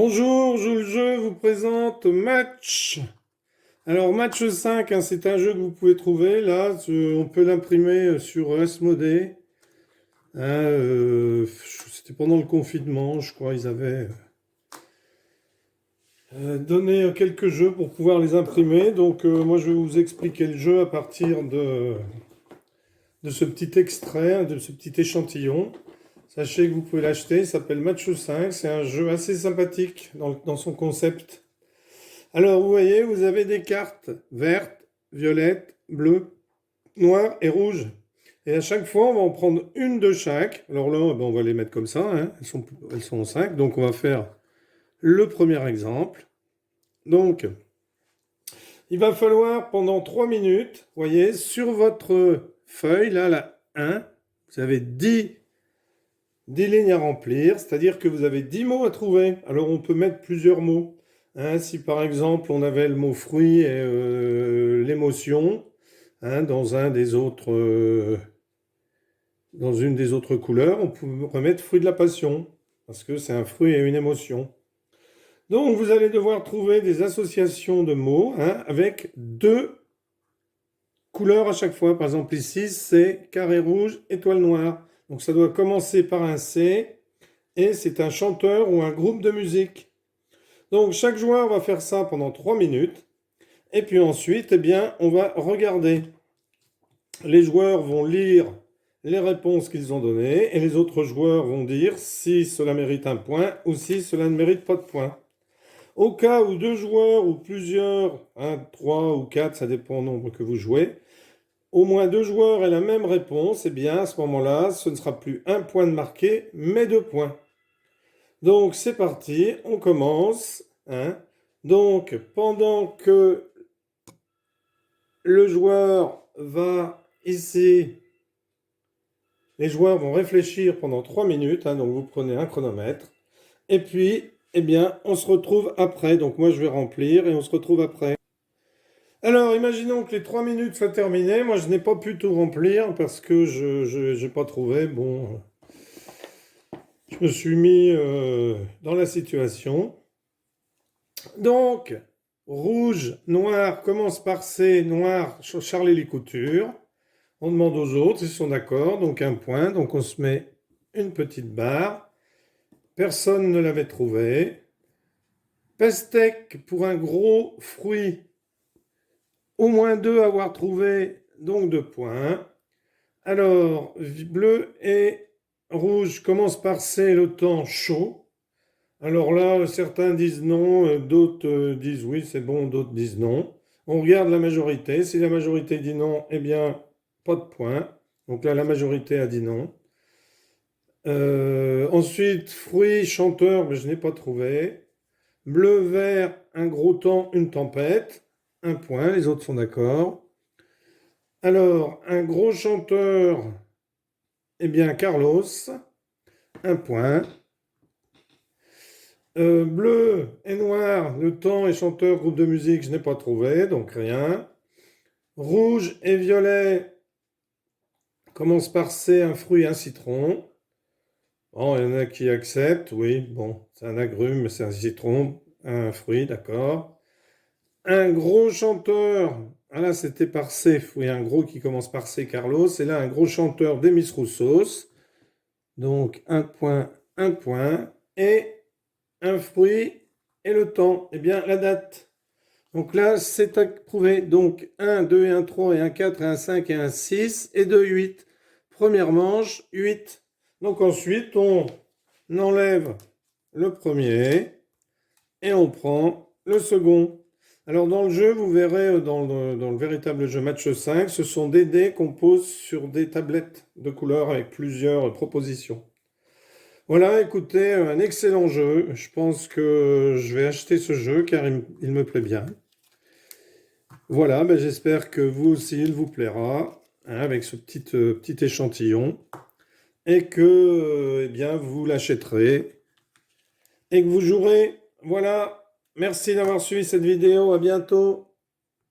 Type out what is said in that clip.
Bonjour, je vous présente Match. Alors Match 5, hein, c'est un jeu que vous pouvez trouver là, on peut l'imprimer sur Asmodée. Hein, c'était pendant le confinement, je crois, ils avaient donné quelques jeux pour pouvoir les imprimer. Donc moi je vais vous expliquer le jeu à partir de ce petit extrait, hein, de ce petit échantillon. Sachez que vous pouvez l'acheter, il s'appelle Match 5, c'est un jeu assez sympathique dans son concept. Alors, vous voyez, vous avez des cartes vertes, violettes, bleues, noires et rouges. Et à chaque fois, on va en prendre une de chaque. Alors là, on va les mettre comme ça, hein. Elles sont 5. Donc, on va faire le premier exemple. Donc, il va falloir pendant 3 minutes, vous voyez, sur votre feuille, là, la 1, vous avez 10 lignes à remplir, c'est-à-dire que vous avez 10 mots à trouver. Alors, on peut mettre plusieurs mots. Hein, si par exemple on avait le mot fruit et l'émotion, hein, dans une des autres couleurs, on peut remettre fruit de la passion, parce que c'est un fruit et une émotion. Donc vous allez devoir trouver des associations de mots, hein, avec 2 couleurs à chaque fois. Par exemple ici c'est carré rouge, étoile noire. Donc ça doit commencer par un C, et c'est un chanteur ou un groupe de musique. Donc chaque joueur va faire ça pendant 3 minutes. Et puis ensuite, eh bien, on va regarder. Les joueurs vont lire les réponses qu'ils ont données et les autres joueurs vont dire si cela mérite un point ou si cela ne mérite pas de point. Au cas où 2 joueurs ou plusieurs, 3 ou 4, ça dépend du nombre que vous jouez, au moins 2 joueurs aient la même réponse, eh bien à ce moment-là, ce ne sera plus un point de marqué, mais 2 points. Donc c'est parti, on commence. Hein. Donc pendant que le joueur va ici, les joueurs vont réfléchir pendant 3 minutes, hein, donc vous prenez un chronomètre, et puis, eh bien, on se retrouve après. Donc moi je vais remplir et on se retrouve après. Alors, imaginons que les 3 minutes soient terminées. Moi je n'ai pas pu tout remplir parce que je n'ai pas trouvé. Bon, je me suis mis dans la situation. Donc, rouge, noir, commence par C, noir, Charlie les coutures. On demande aux autres s'ils sont d'accord, donc un point. Donc on se met une petite barre. Personne ne l'avait trouvé. Pastèque pour un gros fruit. Au moins 2 à avoir trouvé, donc 2 points. Alors, bleu et rouge commence par C, le temps chaud. Alors là, certains disent non, d'autres disent oui, c'est bon, d'autres disent non. On regarde la majorité. Si la majorité dit non, eh bien, pas de point. Donc là, la majorité a dit non. Ensuite, fruits, chanteur, mais je n'ai pas trouvé. Bleu, vert, un gros temps, une tempête. Un point, les autres sont d'accord. Alors, un gros chanteur, eh bien, Carlos. Un point. Bleu et noir, le temps et chanteur, groupe de musique, je n'ai pas trouvé, donc rien. Rouge et violet, commence par C, un fruit, un citron. Bon, il y en a qui acceptent, oui, bon, c'est un agrume, mais c'est un citron, un fruit, d'accord. Un gros chanteur, ah là c'était par C, oui, un gros qui commence par C, Carlos, et là un gros chanteur, Demis Roussos. Donc un point, et un fruit, et le temps, eh bien la date. Donc là, c'est approuvé. Donc 1, 2 et 1, 3 et 1, 4 et 1, 5 et 1, 6 et 2, 8. Première manche, 8. Donc ensuite, on enlève le premier et on prend le second. Alors dans le jeu, vous verrez dans le véritable jeu Match 5, ce sont des dés qu'on pose sur des tablettes de couleurs avec plusieurs propositions. Voilà, écoutez, un excellent jeu. Je pense que je vais acheter ce jeu car il me plaît bien. Voilà, ben j'espère que vous aussi, il vous plaira, hein, avec ce petit échantillon, et que eh bien, vous l'achèterez et que vous jouerez. Voilà, merci d'avoir suivi cette vidéo, à bientôt.